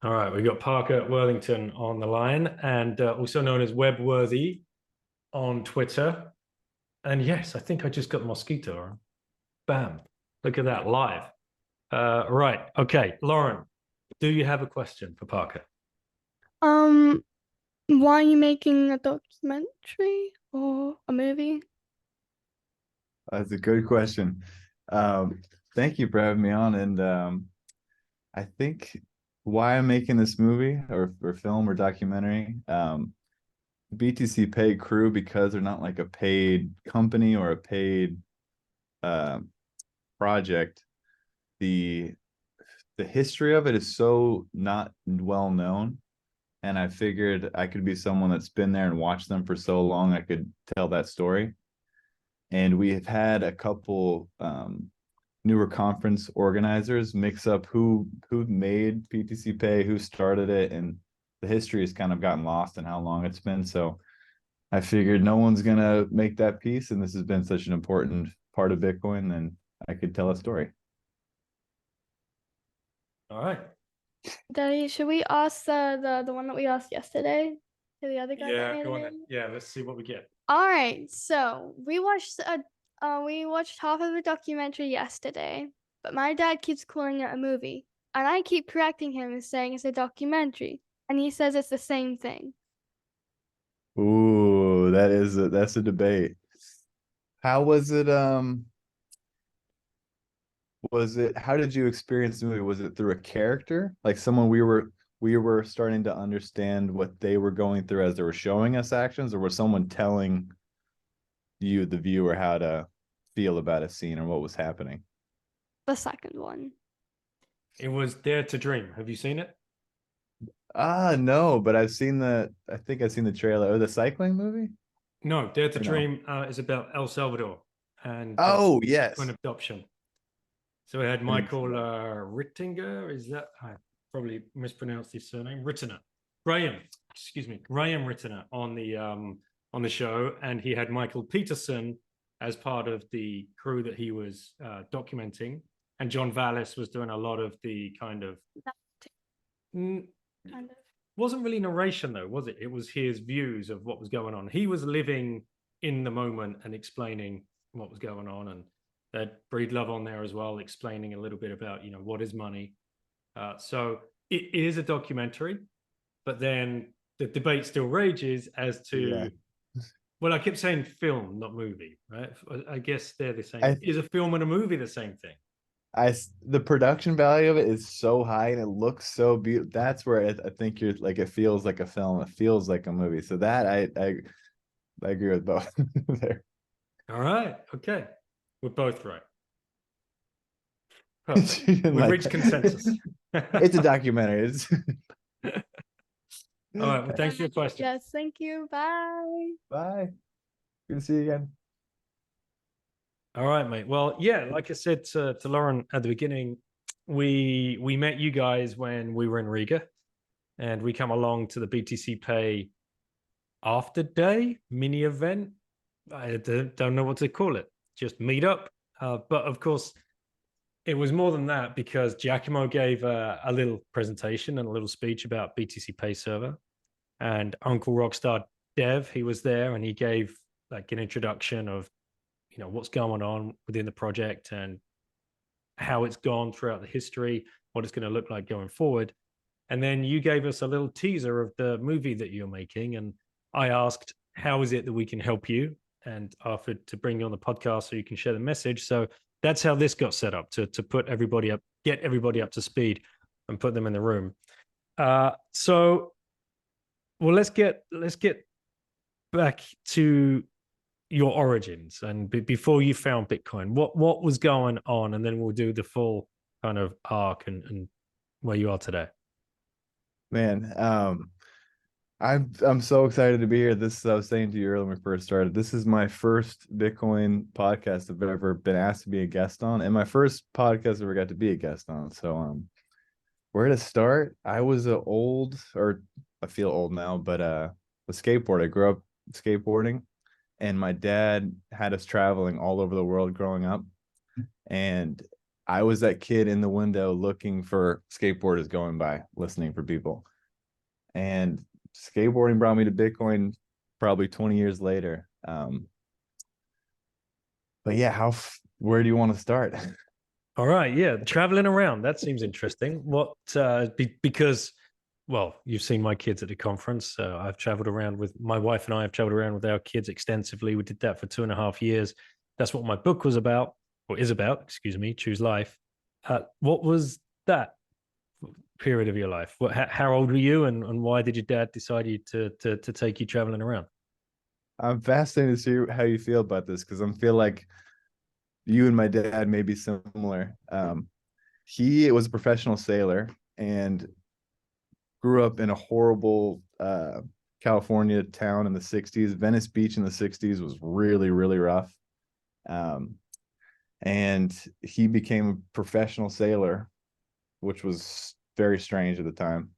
All right, we got Parker Worthington on the line, and also known as Webworthy on Twitter. And yes, I think I just got the mosquito. Bam! Look at that live. Right. Okay, Lauren, do you have a question for Parker? Um, why are you making a documentary or a movie? That's a good question. Um, Thank you for having me on. And I think why I'm making this movie or film or documentary, BTC crew, because they're not like a paid company or a paid uh, project. The the history of it is so not well known. And I figured I could be someone that's been there and watched them for so long, I could tell that story. And we have had a couple newer conference organizers mix up who made BTCPAY, who started it, and the history has kind of gotten lost in how long it's been. So I figured no one's gonna make that piece, and this has been such an important part of Bitcoin, and I could tell a story. All right. Daddy, should we ask the one that we asked yesterday to the other guy that Yeah, made go on it then. in? Yeah, let's see what we get. All right, so we watched half of a documentary yesterday, but my dad keeps calling it a movie, and I keep correcting him and saying it's a documentary, and he says it's the same thing. Ooh, that's a debate. How was it? Was it, how did you experience the movie? Was it through a character? Like someone we were starting to understand what they were going through as they were showing us actions, or was someone telling you, the viewer, how to feel about a scene or what was happening? The second one. It was Dare to Dream. Have you seen it? No, but I think I've seen the trailer. Oh, the cycling movie? No, Dare to Or no? Dream is about El Salvador and Oh, an yes. adoption. So we had I didn't see Michael that. Rittinger. Is that I probably mispronounced his surname? Rittiner. Graham, excuse me, Graham Rittiner on the show, and he had Michael Peterson as part of the crew that he was documenting, and John Vallis was doing a lot of the kind of mm, Kind of. wasn't really narration though, was it? It was his views of what was going on. He was living in the moment and explaining what was going on, and that Breedlove on there as well, explaining a little bit about what is money. So it is a documentary, but then the debate still rages as Yeah. to, well, I kept saying film, not movie, right? I guess they're the I same. Is a film and a movie the same thing? the production value of it is so high and it looks so beautiful. That's where I think you're like, it feels like a film. It feels like a movie. So that I agree with both there. All right, okay, we're both right. Perfect. She didn't We've like reached consensus. that. All It's a documentary. It's right. Well, thanks for your question. Yes, thank you. Bye. bye. Good to see you again. All right, mate. Well, yeah, like I said to Lauren at the beginning, we met you guys when we were in Riga, and we come along to the BTC Pay after day mini event. I don't know what to call it. Just meet up. But of course, it was more than that because Giacomo gave a little presentation and a little speech about BTC Pay server, and Uncle Rockstar Dev, he was there and he gave like an introduction of what's going on within the project and how it's gone throughout the history, what it's going to look like going forward. And then you gave us a little teaser of the movie that you're making, and I asked, how is it that we can help you, and offered to bring you on the podcast so you can share the message. So that's how this got set up, to put everybody up, get everybody up to speed and put them in the room. So well, let's get back to your origins and before you found Bitcoin. What was going on, and then we'll do the full kind of arc and where you are today. Man, I'm so excited to be here. This, I was saying to you earlier when we first started, this is my first Bitcoin podcast I've ever been asked to be a guest on, and my first podcast I ever got to be a guest on. So where to start? I was or I feel old now, but a skateboarder. I grew up skateboarding, and my dad had us traveling all over the world growing up. And I was that kid in the window looking for skateboarders going by, listening for people. And skateboarding brought me to Bitcoin probably 20 years later. But yeah, where do you want to start? All right, yeah, traveling around. That seems interesting. What because well, you've seen my kids at the conference. I've traveled around with my wife and I have traveled around with our kids extensively. We did that for 2.5 years. That's what my book was about, or is about, excuse me, Choose Life. What was that period of your life? How old were you, and why did your dad decide to take you traveling around? I'm fascinated to see how you feel about this because I feel like you and my dad may be similar. He was a professional sailor and grew up in a horrible California town in the 60s. Venice Beach in the 60s was really, really rough. And he became a professional sailor, which was very strange at the time.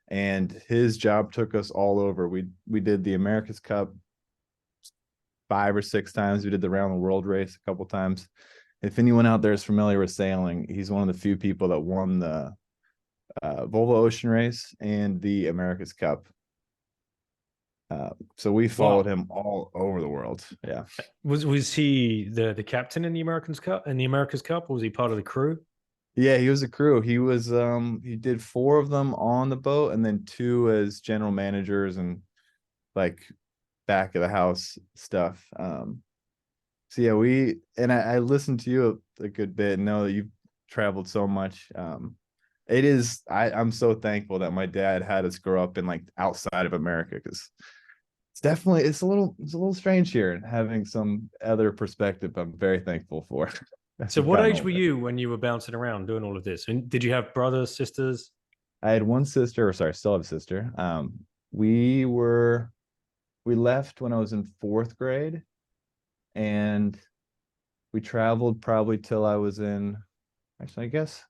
And his job took us all over. We did the America's Cup 5 or 6 times. We did the round the world race a couple times. If anyone out there is familiar with sailing, he's one of the few people that won the Volvo Ocean Race and the America's Cup. So we followed him all over the world. Yeah. Was he the captain in the Americans Cup in the America's Cup, or was he part of the crew? Yeah, he was a crew. He was he did 4 of them on the boat and then 2 as general managers and like back of the house stuff. So yeah, I listened to you a good bit and know that you've traveled so much. I'm so thankful that my dad had us grow up in like outside of America because it's a little strange here and having some other perspective I'm very thankful for. So what age were you when you were bouncing around doing all of this? And did you have brothers, sisters? I had one sister, or sorry, I still have a sister. We left when I was in 4th grade and we traveled probably till I was in, actually, I guess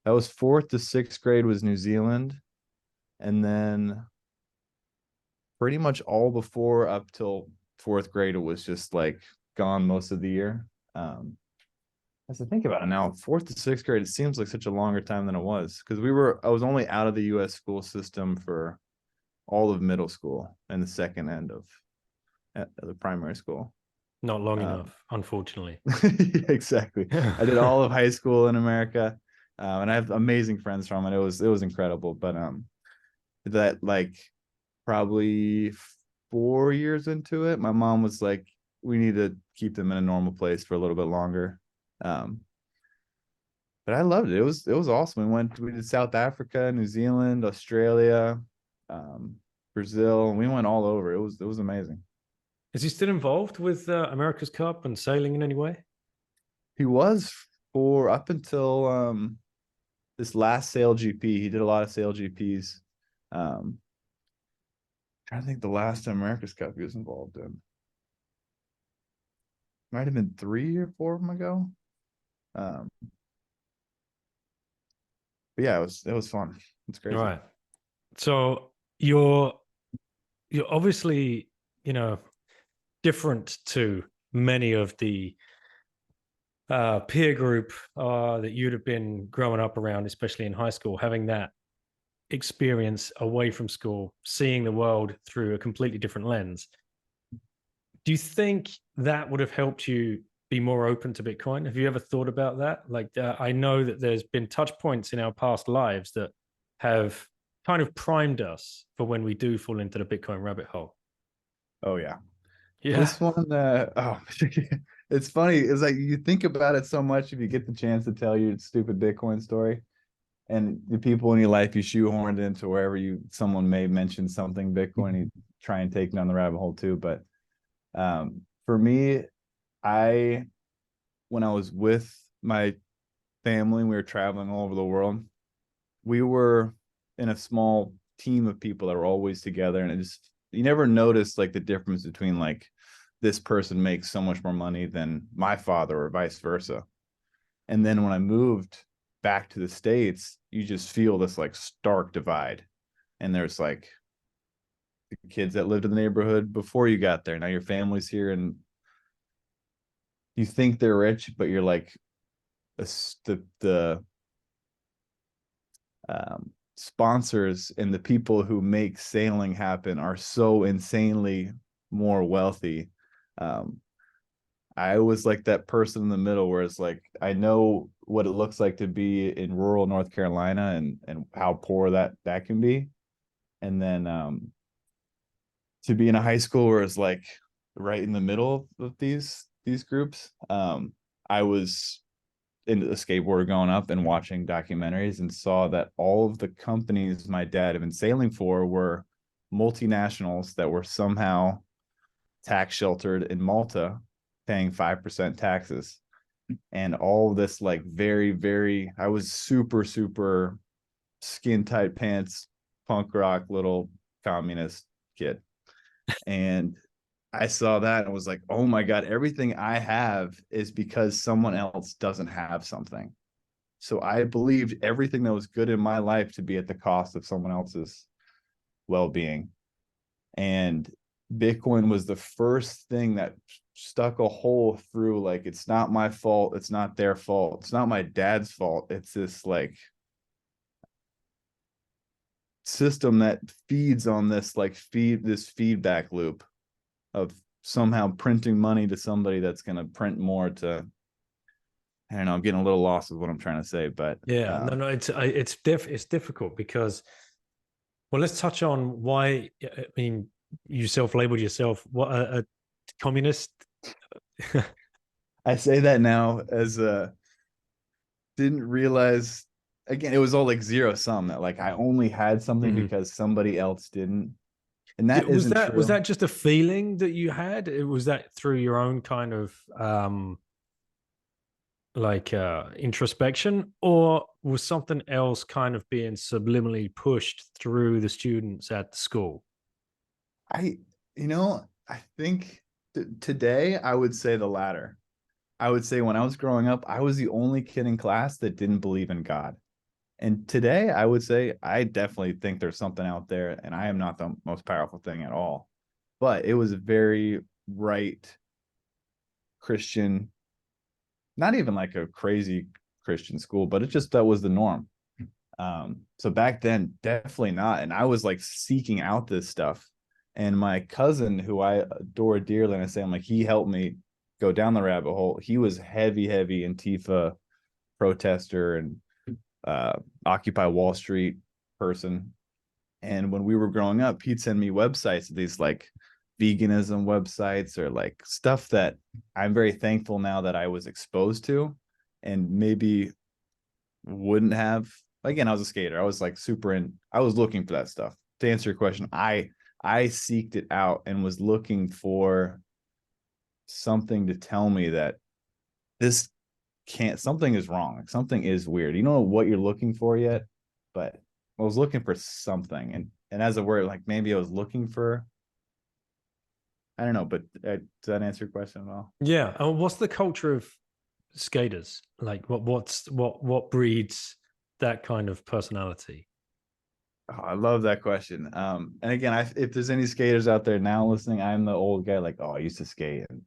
that was 4th to 6th grade was New Zealand. And then pretty much all before up till 4th grade, it was just like gone most of the year. As I think about it now, 4th to 6th grade, it seems like such a longer time than it was because I was only out of the US school system for all of middle school and the second end of the primary school. Not long enough, unfortunately. Yeah, exactly. I did all of high school in America, and I have amazing friends from it. It was incredible. But that like probably 4 years into it, my mom was like, "We need to keep them in a normal place for a little bit longer." But I loved it. It was awesome. We did South Africa, New Zealand, Australia, Brazil, and we went all over. It was amazing. Is he still involved with America's Cup and sailing in any way? He was for up until this last Sail GP. He did a lot of Sail GPs. Trying to think the last time America's Cup he was involved in. Might have been 3 or 4 of them ago. But yeah, it was fun. It's crazy. All right. So you're obviously, different to many of the peer group that you'd have been growing up around, especially in high school, having that experience away from school, seeing the world through a completely different lens. Do you think that would have helped you be more open to Bitcoin? Have you ever thought about that? Like, I know that there's been touch points in our past lives that have kind of primed us for when we do fall into the Bitcoin rabbit hole. Oh yeah. Yeah. This one, it's funny. It's like you think about it so much if you get the chance to tell your stupid Bitcoin story, and the people in your life you shoehorned into wherever someone may mention something Bitcoin, you try and take down the rabbit hole too. But for me, when I was with my family, we were traveling all over the world. We were in a small team of people that were always together, and you never noticed like the difference between like this person makes so much more money than my father or vice versa. And then when I moved back to the States, you just feel this like stark divide. And there's like the kids that lived in the neighborhood before you got there. Now your family's here, and you think they're rich, but you're like the sponsors and the people who make sailing happen are so insanely more wealthy. I was like that person in the middle where it's like, I know what it looks like to be in rural North Carolina and how poor that can be. And then to be in a high school where it's like right in the middle of these groups. I was into the skateboarder going up and watching documentaries and saw that all of the companies my dad had been sailing for were multinationals that were somehow tax sheltered in Malta, paying 5% taxes. And all this like very, very, I was super, super skin tight pants, punk rock little communist kid. And I saw that and was like, oh my God, everything I have is because someone else doesn't have something. So I believed everything that was good in my life to be at the cost of someone else's well-being. And Bitcoin was the first thing that stuck a hole through, like, it's not my fault. It's not their fault. It's not my dad's fault. It's this like system that feeds on this, like this feedback loop of somehow printing money to somebody that's going to print more to, I don't know, I'm getting a little lost with what I'm trying to say, but yeah, no, it's difficult because, well, let's touch on why. I mean, you self-labeled yourself what a communist. I say that now as didn't realize, again, it was all like zero sum, that like I only had something because somebody else didn't. And that was isn't that true. was that just a feeling that you had? Was that through your own kind of introspection, or was something else kind of being subliminally pushed through the students at the school? I think today I would say the latter. I would say when I was growing up, I was the only kid in class that didn't believe in God. And today I would say I definitely think there's something out there, and I am not the most powerful thing at all. But it was a very right Christian, not even like a crazy Christian school, but it just, that was the norm. So back then, definitely not. And I was like seeking out this stuff. And my cousin, who I adore dearly, and I say, I'm like, he helped me go down the rabbit hole. He was heavy Antifa protester and Occupy Wall Street person. And when we were growing up, he'd send me websites, these like veganism websites or like stuff that I'm very thankful now that I was exposed to and maybe wouldn't have. Again, I was a skater. I was like I was looking for that stuff. To answer your question, I seeked it out and was looking for something to tell me that this something is wrong. Something is weird. You don't know what you're looking for yet, but I was looking for something. And as a word, like maybe I was looking for, I don't know, but does that answer your question at all? Yeah. And what's the culture of skaters? Like what breeds that kind of personality? Oh, I love that question. And again, if there's any skaters out there now listening, I'm the old guy, like, oh, I used to skate. And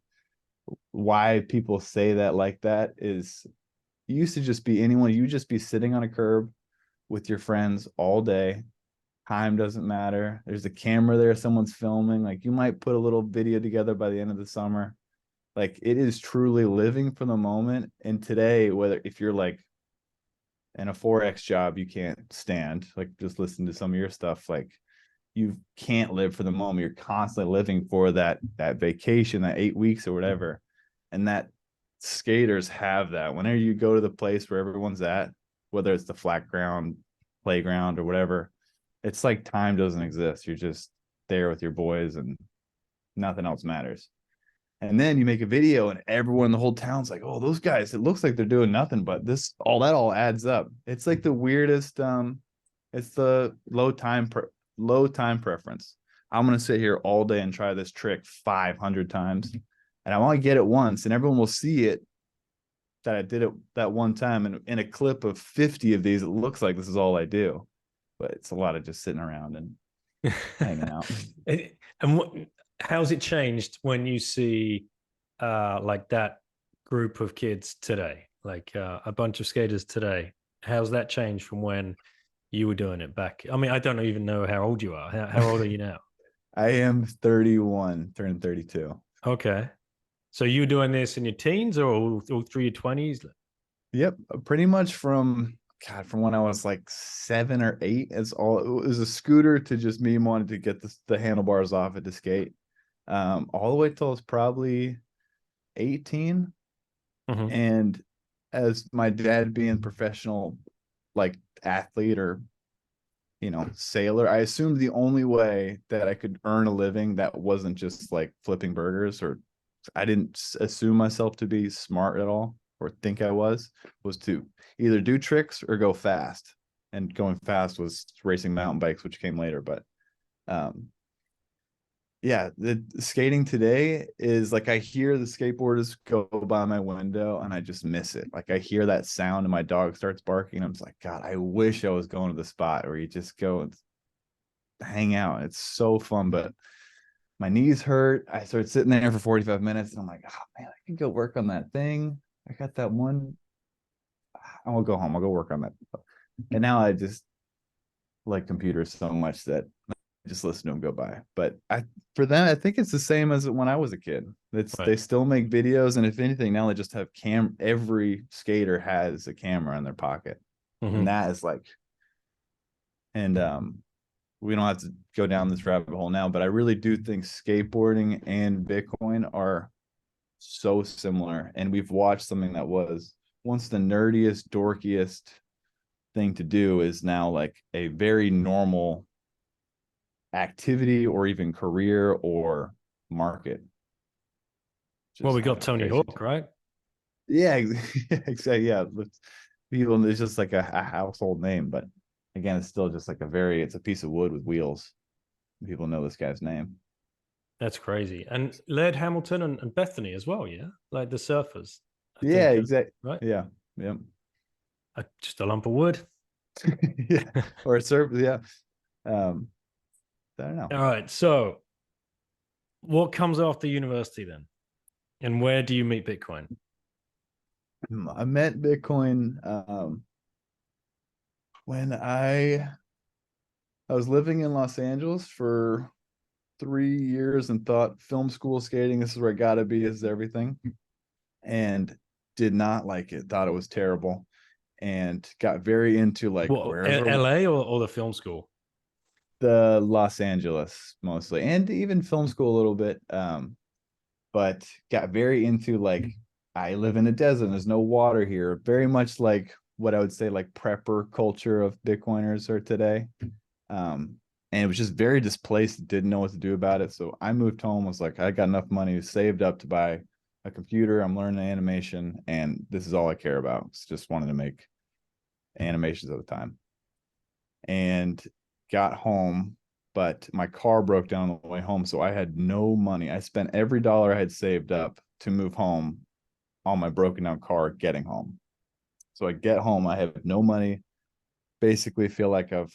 why people say that like that is, you used to just be anyone, you just be sitting on a curb with your friends all day. Time doesn't matter. There's a camera there, someone's filming. Like you might put a little video together by the end of the summer. Like it is truly living for the moment. And today, if you're like in a Forex job you can't stand, like just listen to some of your stuff, like you can't live for the moment. You're constantly living for that vacation, that 8 weeks or whatever. And that skaters have that. Whenever you go to the place where everyone's at, whether it's the flat ground, playground, or whatever, it's like time doesn't exist. You're just there with your boys and nothing else matters. And then you make a video and everyone in the whole town's like, oh, those guys, it looks like they're doing nothing, but that all adds up. It's like the weirdest, it's the low time preference. I'm going to sit here all day and try this trick 500 times. And I want to get it once, and everyone will see it that I did it that one time. And in a clip of 50 of these, it looks like this is all I do. But it's a lot of just sitting around and hanging out. And how's it changed when you see like that group of kids today, like a bunch of skaters today? How's that changed from when you were doing it back? I mean, I don't even know how old you are. How old are you now? I am 31, turning 32. Okay. So you were doing this in your teens or all through your 20s? Yep, pretty much from when I was like 7 or 8. It's all, it was a scooter to just me wanting to get the handlebars off it to skate. All the way till it's probably 18. Mhm. And as my dad being professional, like athlete or sailor, I assumed the only way that I could earn a living that wasn't just like flipping burgers, or I didn't assume myself to be smart at all or think I was to either do tricks or go fast. And going fast was racing mountain bikes, which came later. But yeah, the skating today is like, I hear the skateboarders go by my window and I just miss it. Like I hear that sound and my dog starts barking. I'm just like, God, I wish I was going to the spot where you just go and hang out. It's so fun, but my knees hurt. I started sitting there for 45 minutes and I'm like, oh man, I can go work on that thing. I got that one. I will go home. I'll go work on that. And now I just like computers so much that just listen to them go by. But for them, I think it's the same as when I was a kid. They still make videos, and if anything, now they just have every skater has a camera in their pocket. And that is like, and we don't have to go down this rabbit hole now, but I really do think skateboarding and Bitcoin are so similar. And we've watched something that was once the nerdiest, dorkiest thing to do is now like a very normal activity or even career or market. Well, we got Tony Hawk, right? Yeah, exactly. Yeah, people, it's just like a household name, but again, it's still just like it's a piece of wood with wheels. People know this guy's name. That's crazy. And Laird Hamilton and Bethany as well, yeah? Like the surfers. Yeah, exactly. Right? Yeah. Yeah. Just a lump of wood. Yeah. Or a surf. Yeah. I don't know. All right. So what comes after university then? And where do you meet Bitcoin? I met Bitcoin when I was living in Los Angeles for 3 years and thought film school skating, this is where I gotta be, this is everything. And did not like it, thought it was terrible, and got very into like LA or the film school? The Los Angeles mostly, and even film school a little bit. But got very into like, I live in a desert, there's no water here. Very much like what I would say like prepper culture of Bitcoiners are today. And it was just very displaced, didn't know what to do about it. So I moved home, was like, I got enough money saved up to buy a computer. I'm learning animation, and this is all I care about. It's just wanted to make animations at the time. And got home, but my car broke down on the way home. So I had no money. I spent every dollar I had saved up to move home on my broken down car getting home. So I get home, I have no money, basically feel like I've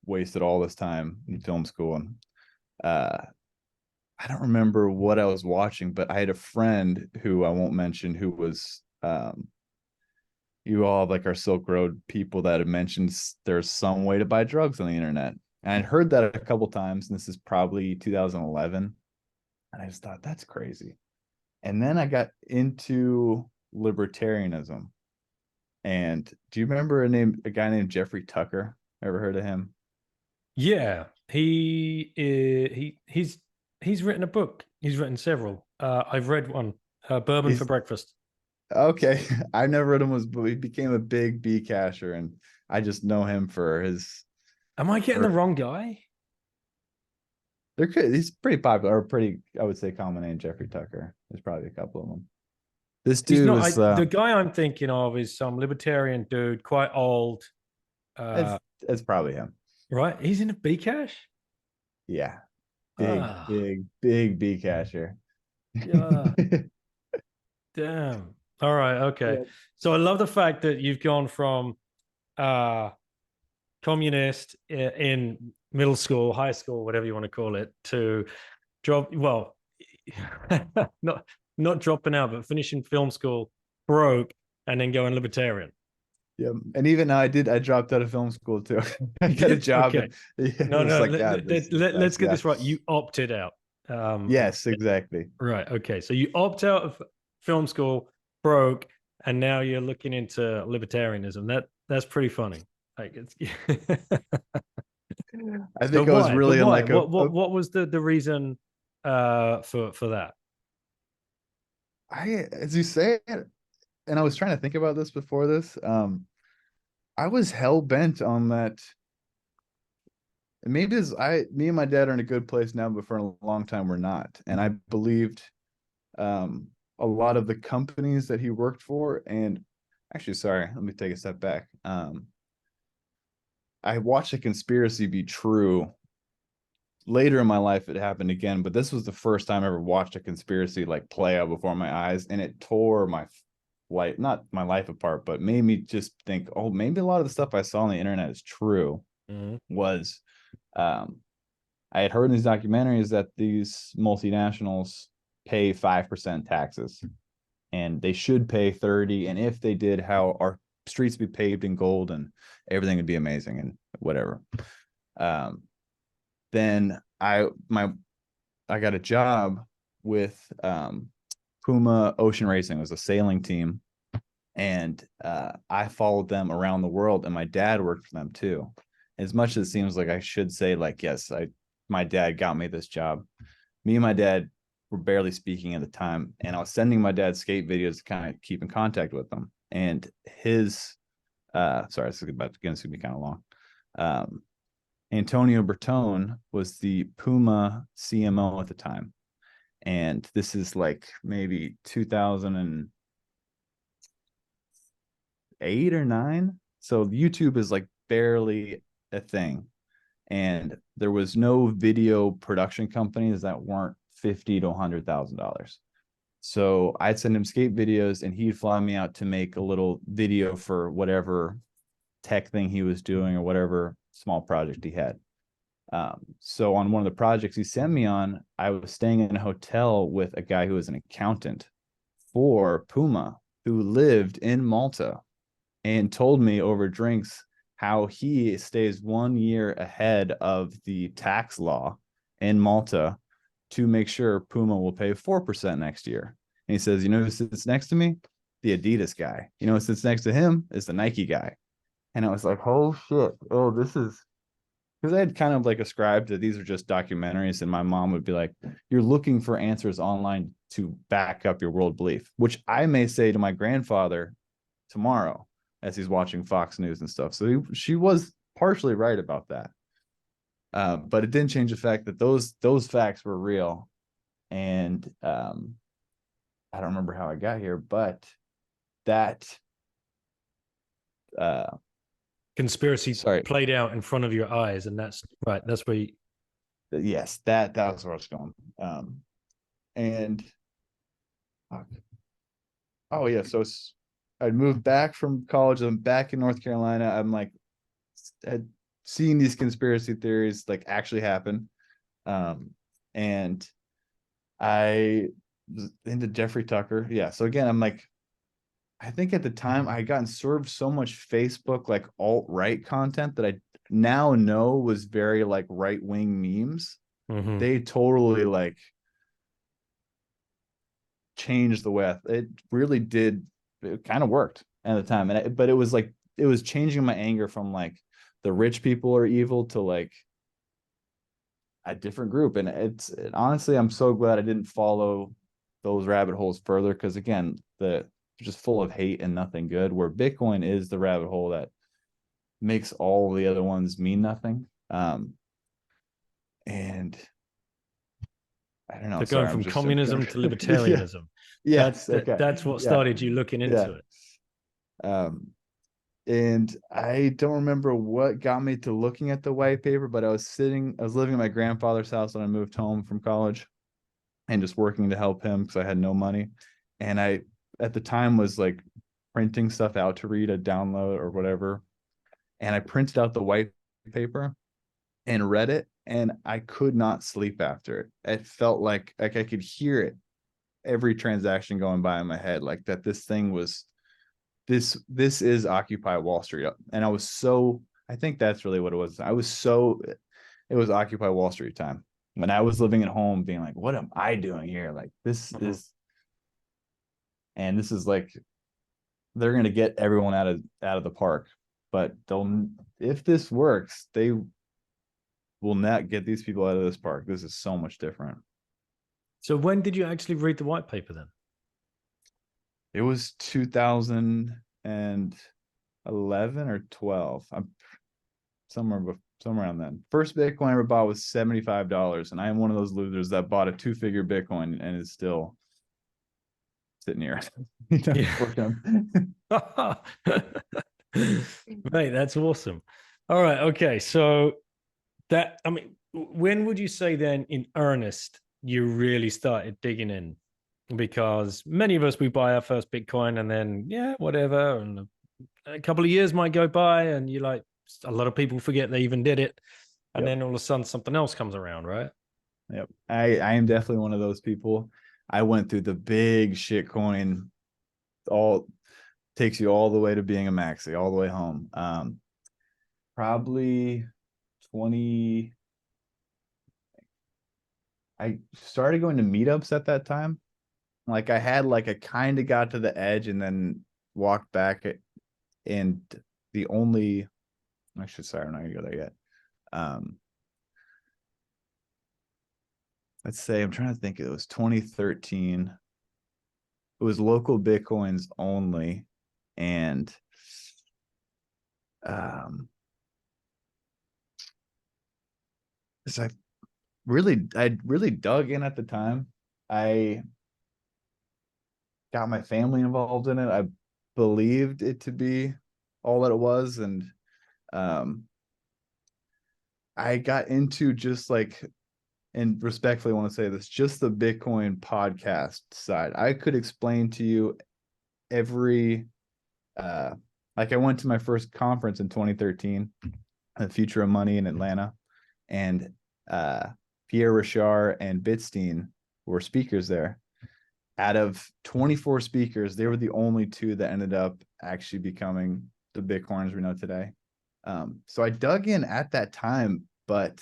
wasted all this time in film school. And I don't remember what I was watching, but I had a friend who I won't mention, who was you all have like our Silk Road people that have mentioned there's some way to buy drugs on the internet. And I'd heard that a couple times, and this is probably 2011. And I just thought, that's crazy. And then I got into libertarianism. And do you remember a guy named Jeffrey Tucker? Ever heard of him? Yeah, he's written a book. He's written several. I've read one, Bourbon for Breakfast. Okay, I never read him, but he became a big B casher, and I just know him for his. Am I getting the wrong guy? He's pretty popular, or pretty, I would say, common name, Jeffrey Tucker. There's probably a couple of them. This dude was the guy I'm thinking of is some libertarian dude, quite old. It's probably him, right? He's in a B cash. Yeah, big B casher. Yeah. Damn. All right. Okay. Yeah. So I love the fact that you've gone from communist in middle school, high school, whatever you want to call it, to job. Well, not not dropping out, but finishing film school broke and then going libertarian. Yeah, and even now I dropped out of film school too. I got a job. Okay. And, No, it was no. like, God, Let's get yeah. this right. You opted out. Yes, exactly. Right. Okay. So you opt out of film school, broke, and now you're looking into libertarianism. That's pretty funny. Like it's. I think I was really in like what was the reason for that? As you say it, and I was trying to think about this before this. I was hell bent on that. Maybe me and my dad are in a good place now, but for a long time we're not. And I believed a lot of the companies that he worked for. And actually, sorry, let me take a step back. I watched a conspiracy be true. Later in my life, it happened again, but this was the first time I ever watched a conspiracy like play out before my eyes, and it tore my life, not my life apart, but made me just think, oh, maybe a lot of the stuff I saw on the internet is true. Was I had heard in these documentaries that these multinationals pay 5% taxes, and they should pay 30. And if they did, how our streets be paved in gold and everything would be amazing and whatever. Then I got a job with Puma Ocean Racing. It was a sailing team, and I followed them around the world, and my dad worked for them too. As much as it seems like I should say, like, yes, my dad got me this job. Me and my dad were barely speaking at the time, and I was sending my dad skate videos to kind of keep in contact with them. And his sorry, this is about to be kind of long. Antonio Bertone was the Puma CMO at the time. And this is like maybe 2008 or 9. So YouTube is like barely a thing. And there was no video production companies that weren't $50,000 to $100,000. So I'd send him skate videos and he'd fly me out to make a little video for whatever tech thing he was doing or whatever small project he had. So on one of the projects he sent me on, I was staying in a hotel with a guy who was an accountant for Puma who lived in Malta and told me over drinks how he stays 1 year ahead of the tax law in Malta to make sure Puma will pay 4% next year. And he says, you know who sits next to me? The Adidas guy. You know who sits next to him is the Nike guy. And I was like, oh shit. Oh, this is, because I had kind of like ascribed that these are just documentaries, and my mom would be like, you're looking for answers online to back up your world belief, which I may say to my grandfather tomorrow as he's watching Fox News and stuff. So she was partially right about that. But it didn't change the fact that those facts were real. And I don't remember how I got here, but that conspiracy played out in front of your eyes, and that's right. That's where you... Yes, that was where I was going. And oh yeah, so I'd moved back from college. I'm back in North Carolina. I'm like, had seen these conspiracy theories like actually happen. And I was into Jeffrey Tucker. Yeah. So again, I'm like, I think at the time I had gotten served so much Facebook like alt-right content that I now know was very like right-wing memes. They totally like changed the way it really did. It kind of worked at the time. But it was like, it was changing my anger from like the rich people are evil to like a different group. And honestly, I'm so glad I didn't follow those rabbit holes further, because again, they're just full of hate and nothing good, where Bitcoin is the rabbit hole that makes all the other ones mean nothing. And I don't know. So going from communism to libertarianism. Yeah. That's what started you looking into it. And I don't remember what got me to looking at the white paper, but I was living at my grandfather's house when I moved home from college and just working to help him because I had no money. And I, at the time, was like printing stuff out to read a download or whatever. And I printed out the white paper and read it, and I could not sleep after it. It felt like I could hear it every transaction going by in my head, like that this thing was this is Occupy Wall Street. And I think that's really what it was. It was Occupy Wall Street time. When I was living at home being like, what am I doing here? Like this is like, they're going to get everyone out of the park, but if this works, they will not get these people out of this park. This is so much different. So when did you actually read the white paper then? It was 2011 or 12. I'm somewhere around then. First Bitcoin I ever bought was $75, and I am one of those losers that bought a 2-figure Bitcoin and is still sitting here. Mate, that's awesome. All right, okay. So when would you say then in earnest you really started digging in? Because many of us, we buy our first Bitcoin and then, yeah, whatever. And a couple of years might go by and you like, a lot of people forget they even did it. And then all of a sudden something else comes around, right? Yep. I am definitely one of those people. I went through the big shitcoin, all takes you all the way to being a maxi, all the way home. Probably 20. I started going to meetups at that time. Like I kind of got to the edge and then walked back and sorry, I'm not gonna go there yet. Let's say, I'm trying to think, it was 2013. It was local Bitcoins only. And I really dug in at the time. I got my family involved in it. I believed it to be all that it was. And I got into just like, and respectfully want to say this, just the Bitcoin podcast side. I could explain to you every, like I went to my first conference in 2013, the Future of Money in Atlanta, and Pierre Richard and Bitstein were speakers there. Out of 24 speakers, they were the only 2 that ended up actually becoming the Bitcoiners we know today. So I dug in at that time, but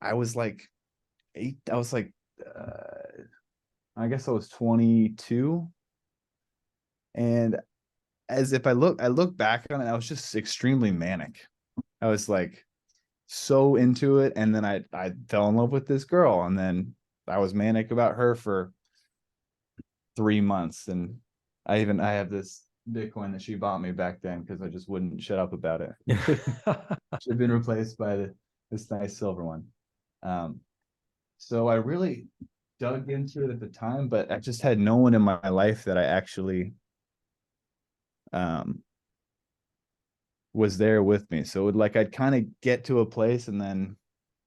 I was like I guess I was 22. And as if I look back on it, I was just extremely manic. I was like so into it. And then I fell in love with this girl. And then I was manic about her for 3 months. And I have this Bitcoin that she bought me back then because I just wouldn't shut up about it. Should have been replaced by this nice silver one. So I really dug into it at the time, but I just had no one in my life that I actually was there with me. So I'd kind of get to a place and then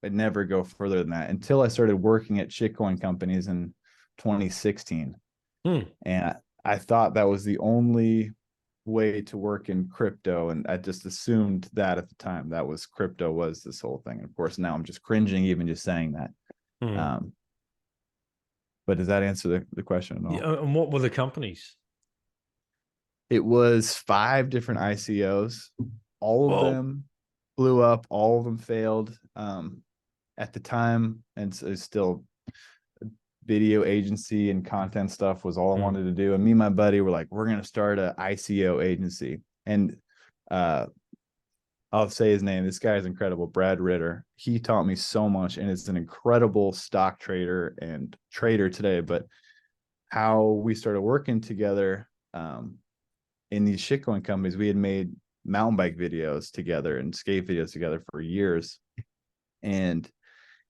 I'd never go further than that until I started working at shitcoin companies in 2016. And I thought that was the only way to work in crypto. And I just assumed that at the time that was crypto was this whole thing. And of course, now I'm just cringing even just saying that. But does that answer the question at all? Yeah, and what were the companies? It was 5 different ICOs. All of them blew up. All of them failed at the time. And so it's still video agency and content stuff was all I wanted to do. And me and my buddy were like, we're going to start a ICO agency. And I'll say his name. This guy is incredible. Brad Ritter. He taught me so much and is an incredible stock trader and trader today. But how we started working together in these shitcoin companies, we had made mountain bike videos together and skate videos together for years. And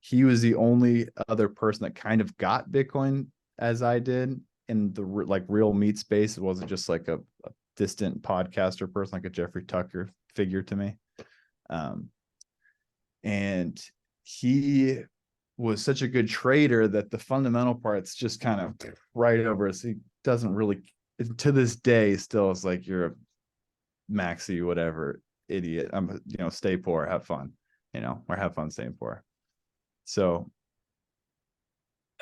he was the only other person that kind of got Bitcoin as I did in the real meat space. It wasn't just like a distant podcaster person, like a Jeffrey Tucker figure to me. And he was such a good trader that the fundamental parts just kind of right over us. He doesn't really, to this day, still is like, you're a maxi, whatever, idiot. I'm, stay poor, have fun, or have fun staying poor. So.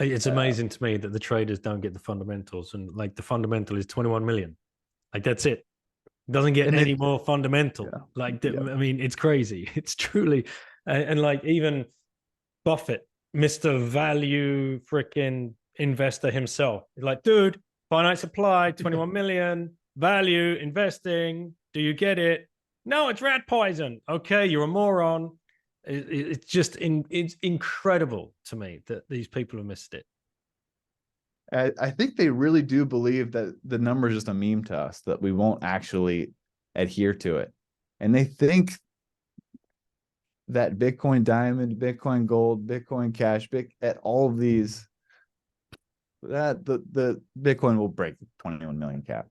It's amazing to me that the traders don't get the fundamentals, and like the fundamental is 21 million. Like that's it. Doesn't get And any more fundamental. Yeah. Like, Yeah. I mean, it's crazy. It's truly, and like even Buffett, Mr. Value freaking investor himself, he's like, dude, finite supply, 21 million, value investing. Do you get it? No, it's rat poison. Okay, you're a moron. It's just it's incredible to me that these people have missed it. I think they really do believe that the number is just a meme to us, that we won't actually adhere to it. And they think that Bitcoin Diamond, Bitcoin Gold, Bitcoin Cash, at all of these, that the Bitcoin will break the 21 million cap.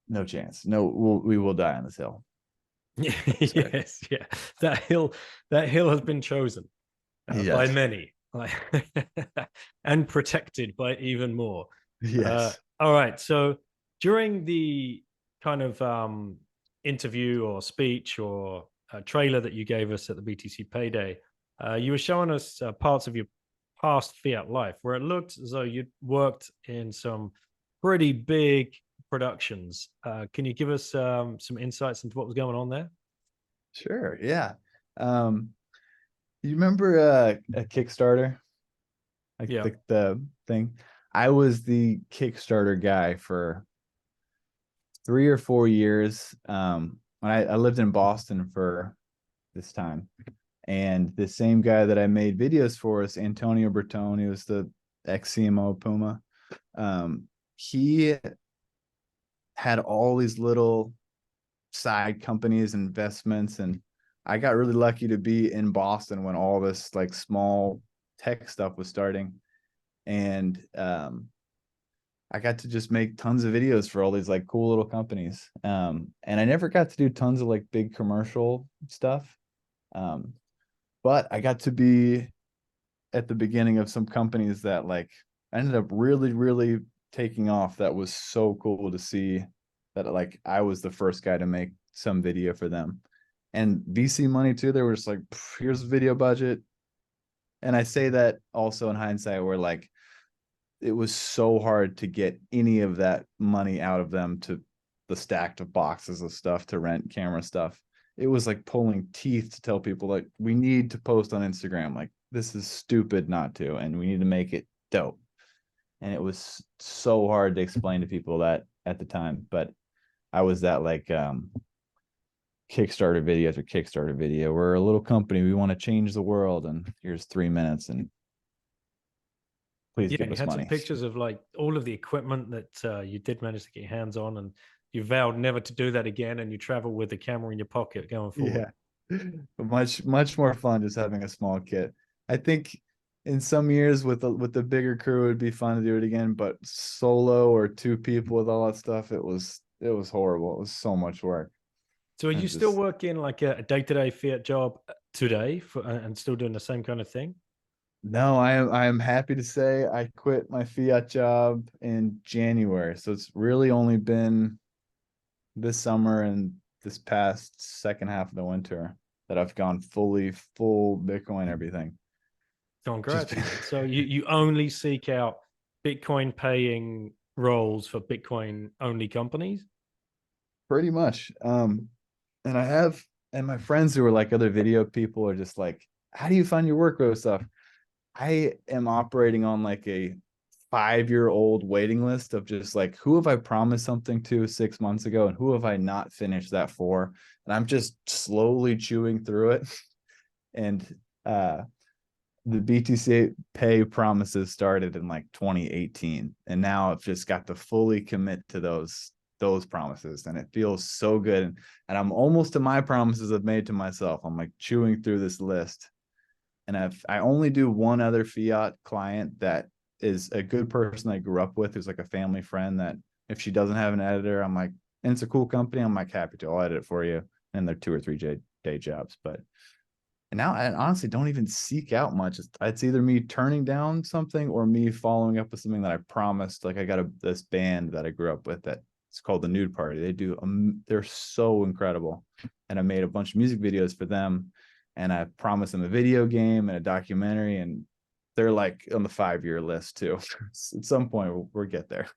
No chance. No, we will die on this hill. Yes, yeah. That hill has been chosen by Yes. many, like, and protected by even more. Yes. All right. So during the kind of interview or speech or trailer that you gave us at the BTC Payday, you were showing us parts of your past fiat life where it looked as though you'd worked in some pretty big productions. Can you give us some insights into what was going on there? Sure. Yeah. You remember a Kickstarter? Like Yeah. the thing? I was the Kickstarter guy for 3 or 4 years. When I lived in Boston for this time. And the same guy that I made videos for is Antonio Bertone. He was the ex-CMO of Puma. He had all these little side companies, investments, and I got really lucky to be in Boston when all this like small tech stuff was starting. And I got to just make tons of videos for all these like cool little companies. And I never got to do tons of like big commercial stuff. But I got to be at the beginning of some companies that like I ended up really, really taking off. That was so cool to see that like I was the first guy to make some video for them. And VC money too. They were just like, here's a video budget. And I say that also in hindsight, where like it was so hard to get any of that money out of them, to the stacked of boxes of stuff to rent, camera stuff. It was like pulling teeth to tell people like, we need to post on Instagram. Like, this is stupid not to, and we need to make it dope. And it was so hard to explain to people that at the time. But I was that like Kickstarter video after Kickstarter video. We're a little company. We want to change the world. And here's 3 minutes. And please Yeah, give you us had money. some pictures of like all of the equipment that you did manage to get your hands on, and you vowed never to do that again, and you travel with the camera in your pocket going forward. Yeah, but much more fun just having a small kit. I think in some years with the bigger crew, it'd be fun to do it again, but solo or 2 people with all that stuff, it was horrible. It was so much work. So are And you still working like a day-to-day fiat job today and still doing the same kind of thing? No, I am happy to say I quit my fiat job in January. So it's really only been this summer and this past second half of the winter that I've gone full Bitcoin everything. Congrats. So you only seek out Bitcoin paying roles for Bitcoin only companies? Pretty much. And I have, and my friends who are like other video people are just like, how do you find your workload stuff? I am operating on like a 5-year-old waiting list of just like, who have I promised something to 6 months ago and who have I not finished that for? And I'm just slowly chewing through it. And the BTCPAY promises started in like 2018, and now I've just got to fully commit to those promises, and it feels so good. And I'm almost to my promises I've made to myself. I'm like chewing through this list, and I only do one other fiat client that is a good person I grew up with, who's like a family friend, that if she doesn't have an editor, I'm like, and it's a cool company, I'm like, happy to, I'll edit it for you. And they're 2 or 3 day jobs. But and now I honestly don't even seek out much. It's either me turning down something or me following up with something that I promised. Like I got this band that I grew up with that it's called the Nude Party. They do they're so incredible, and I made a bunch of music videos for them, and I promised them a video game and a documentary, and they're like on the 5-year list too. At some point we'll get there.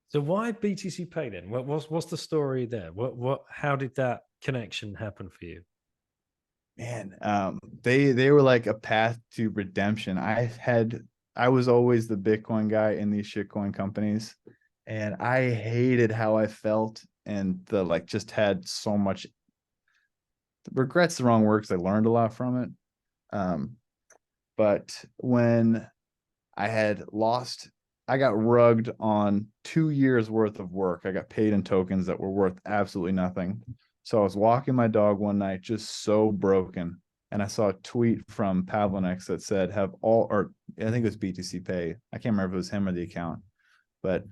So why BTCPay then? What's the story there? How did that connection happen for you? Man, they were like a path to redemption. I was always the Bitcoin guy in these shitcoin companies, and I hated how I felt, and the like just had so much regrets, the wrong word, because I learned a lot from it. But when I had lost, I got rugged on 2 years worth of work. I got paid in tokens that were worth absolutely nothing. So I was walking my dog one night, just so broken. And I saw a tweet from Pavlinex that said, or I think it was BTCPay. I can't remember if it was him or the account, but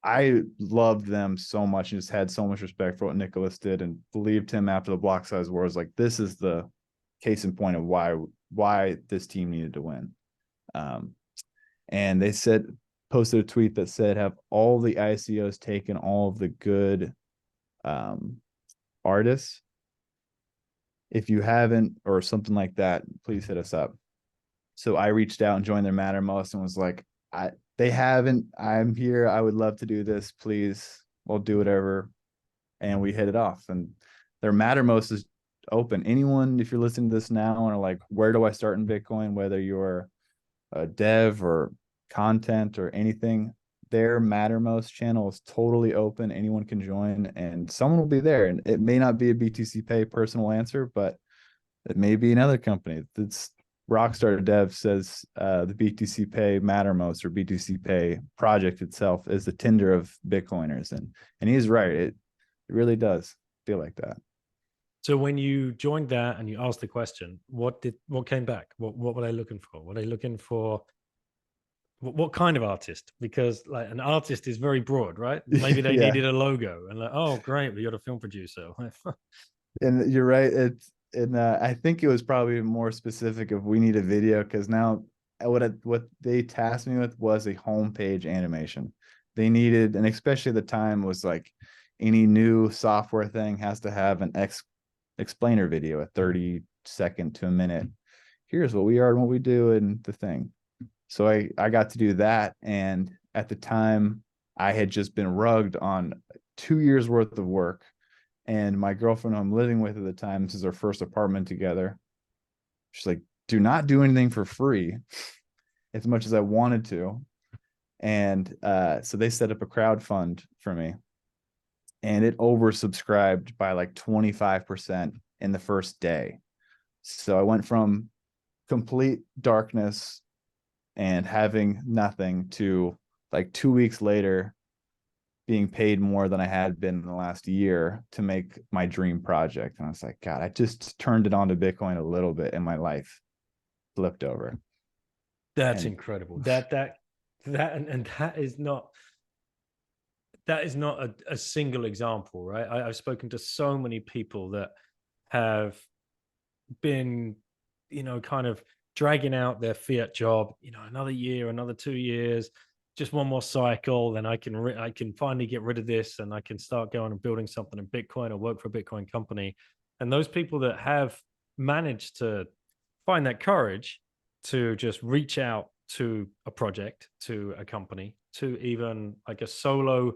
I loved them so much and just had so much respect for what Nicholas did and believed him after the block size wars. Like, this is the case in point of why this team needed to win. And they posted a tweet that said, have all the ICOs taken all of the good artists? If you haven't, or something like that, please hit us up. So I reached out and joined their Mattermost and was like, they haven't, I'm here. I would love to do this. Please, I'll do whatever. And we hit it off. And their Mattermost is open. Anyone, if you're listening to this now and are like, where do I start in Bitcoin? Whether you're a dev or content or anything, their Mattermost channel is totally open. Anyone can join and someone will be there. And it may not be a BTCPay personal answer, but it may be another company. It's Rockstar Dev says the BTCPay Mattermost or BTCPay project itself is the Tinder of Bitcoiners. And he's right. It really does feel like that. So when you joined that and you asked the question, what came back? What were they looking for? Were they looking for what kind of artist? Because like an artist is very broad, right? Maybe they needed a logo and like, oh great, we got a film producer. And you're right. I think it was probably more specific if we need a video, because now what they tasked me with was a homepage animation. They needed, and especially at the time was like any new software thing has to have an explainer video, a 30-second to a minute. Here's what we are and what we do and the thing. So I got to do that. And at the time I had just been rugged on 2 years worth of work. And my girlfriend who I'm living with at the time, this is our first apartment together, she's like, do not do anything for free as much as I wanted to. And so they set up a crowd fund for me. And it oversubscribed by like 25% in the first day. So I went from complete darkness and having nothing to like 2 weeks later being paid more than I had been in the last year to make my dream project. And I was like, God, I just turned it on to Bitcoin a little bit and my life flipped over. That's incredible. That is not a single example, right? I've spoken to so many people that have been, kind of dragging out their fiat job, another year, another 2 years, just one more cycle, then I can finally get rid of this and I can start going and building something in Bitcoin or work for a Bitcoin company. And those people that have managed to find that courage to just reach out to a project, to a company, to even like a solo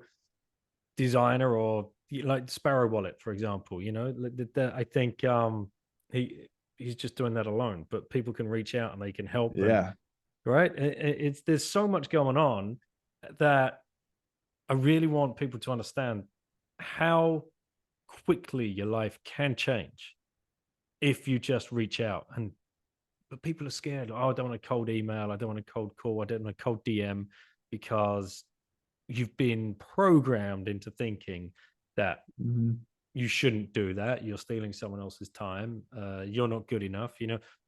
designer or like Sparrow Wallet, for example, I think he's just doing that alone, but people can reach out and they can help. Yeah. Right. There's so much going on that I really want people to understand how quickly your life can change if you just reach out. But people are scared. Oh, I don't want a cold email. I don't want a cold call. I don't want a cold DM, because you've been programmed into thinking that you shouldn't do that. You're stealing someone else's time. You're not good enough.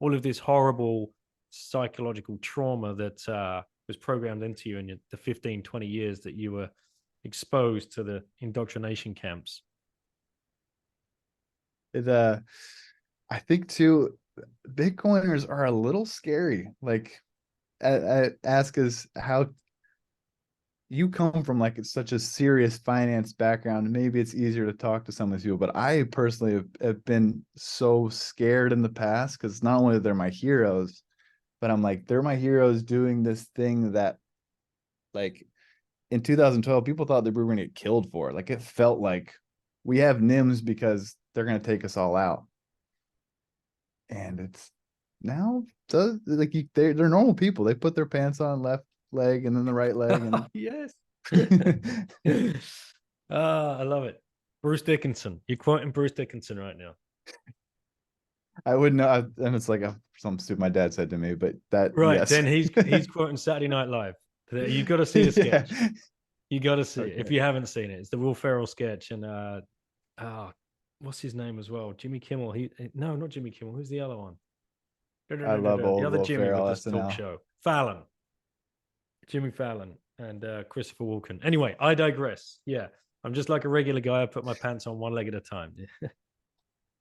All of this horrible psychological trauma that was programmed into you in the 15, 20 years that you were exposed to the indoctrination camps. I think too, Bitcoiners are a little scary. Like, I ask us how you come from like such a serious finance background. Maybe it's easier to talk to some of these people, but I personally have been so scared in the past, because not only they're my heroes, but I'm like, they're my heroes doing this thing that, like, in 2012, people thought that we were going to get killed for. Like, it felt like we have NIMS because they're going to take us all out. And it's now, so, like, they're normal people. They put their pants on left leg and then the right leg. And Yes. I love it. Bruce Dickinson. You're quoting Bruce Dickinson right now. I wouldn't know. And it's like something stupid my dad said to me, but that, Right. yes. Then he's quoting Saturday Night Live. You got to see the sketch. Yeah. You got to see it Okay. if you haven't seen it. It's the Will Ferrell sketch, and what's his name as well? Jimmy Kimmel. No, not Jimmy Kimmel. Who's the other one? I love The old other Will Jimmy Ferrell with this talk SNL. show. Fallon. Jimmy Fallon and Christopher Walken. Anyway, I digress. Yeah, I'm just like a regular guy. I put my pants on one leg at a time.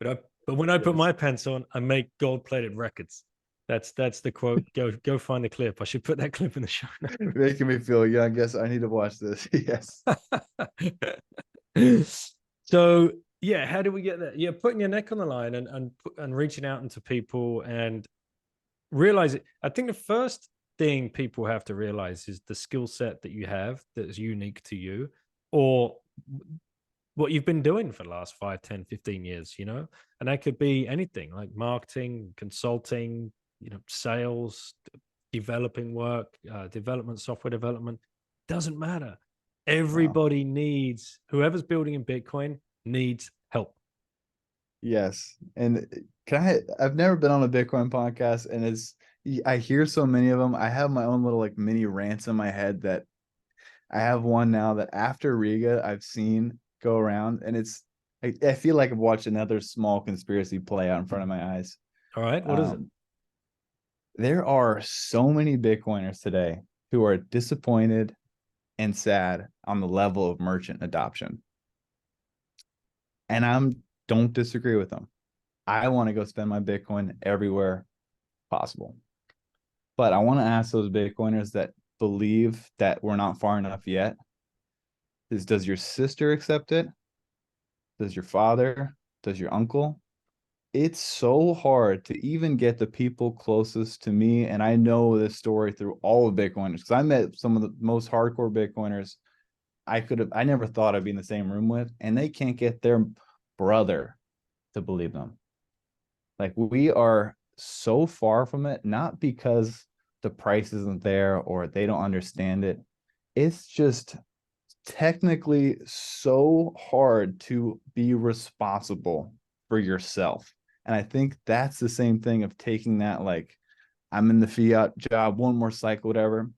But when I put Yes. my pants on, I make gold-plated records. That's the quote. Go find the clip. I should put that clip in the show notes. Making me feel young. I guess I need to watch this. Yes. So yeah, how do we get there? Yeah, putting your neck on the line and reaching out into people and realize it. I think the first thing people have to realize is the skill set that you have that is unique to you, or what you've been doing for the last 5, 10, 15 years, and that could be anything like marketing, consulting, sales, developing work, development, software development. Doesn't matter. Everybody needs, whoever's building in Bitcoin needs help. Yes. And I've never been on a Bitcoin podcast, and I hear so many of them. I have my own little like mini rants in my head that I have one now that after Riga I've seen go around, and I feel like I've watched another small conspiracy play out in front of my eyes. All right. What is it? There are so many Bitcoiners today who are disappointed and sad on the level of merchant adoption. And I don't disagree with them. I want to go spend my Bitcoin everywhere possible. But I want to ask those Bitcoiners that believe that we're not far enough yet, does your sister accept it? Does your father? Does your uncle? It's so hard to even get the people closest to me. And I know this story through all of Bitcoiners, because I met some of the most hardcore Bitcoiners I never thought I'd be in the same room with, and they can't get their brother to believe them. Like, we are so far from it, not because the price isn't there or they don't understand it. It's just technically so hard to be responsible for yourself. And I think that's the same thing of taking that, like, I'm in the fiat job, one more cycle, whatever.